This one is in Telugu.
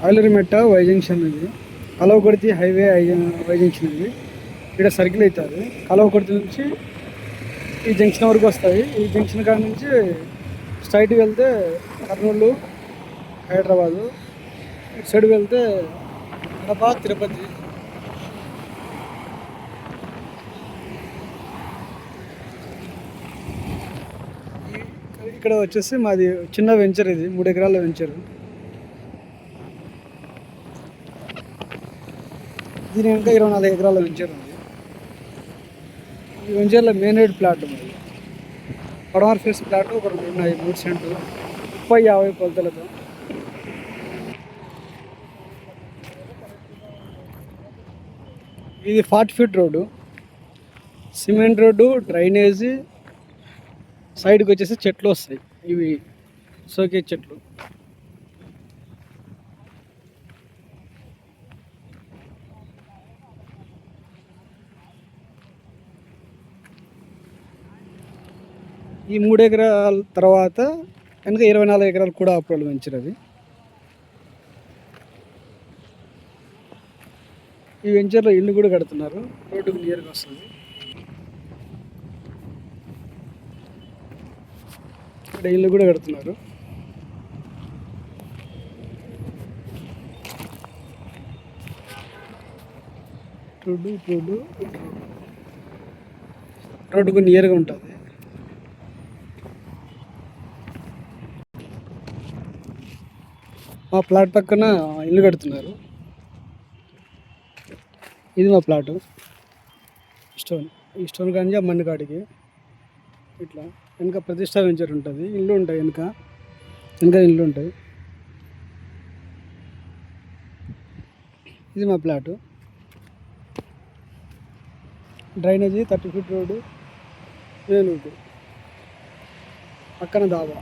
ఆలూరుమెట్ట వై జంక్షన్ ఇది. కలవకుర్తి హైవే వై జంక్షన్ ఇది. ఇక్కడ సర్కిల్ అవుతుంది. కలవకుర్తి నుంచి ఈ జంక్షన్ వరకు వస్తాయి. ఈ జంక్షన్ కాడ నుంచి స్ట్రైట్కి వెళ్తే కర్నూలు, హైదరాబాదు. ఇటు సైడ్ వెళ్తే కడప, తిరుపతి. ఇక్కడ వచ్చేసి మాది చిన్న వెంచర్, ఇది 3 ఎకరాల వెంచర్. దీని ఇంకా 24 ఎకరాల వెంచర్ ఉంది. ఈ వెంచర్లో మెయిన్ రోడ్ ప్లాట్ ఉంది. పడమర ఫేస్ ప్లాట్ ఒక 2 ఉన్నాయి, 3 సెంట్లు 30-50 కొలతలతో. ఇది 40 feet road, cement road, drainage. సైడ్కి వచ్చేసి చెట్లు వస్తాయి, ఇవి సోకే చెట్లు. ఈ 3 ఎకరాల తర్వాత కనుక 24 ఎకరాలు కూడా అప్రూవల్ వెంచర్. ఈ వెంచర్లో ఇల్లు కూడా కడుతున్నారు, రోడ్డుకు నియర్గా వస్తుంది. ఇక్కడ ఇల్లు కూడా కడుతున్నారు. రోడ్డుకు నియర్గా ఉంటుంది. మా ప్లాట్ పక్కన ఇల్లు కడుతున్నారు. ఇది మా ప్లాటు. ఈ స్టోన్ కాంజా మన్ను కాడికి ఇట్లా వెనక ప్రతిష్ట వెంచర్ ఉంటుంది. ఇల్లు ఉంటాయి, వెనక ఇల్లు ఉంటాయి. ఇది మా plot. Drainage, 30 feet road, main road, పక్కన దాబా.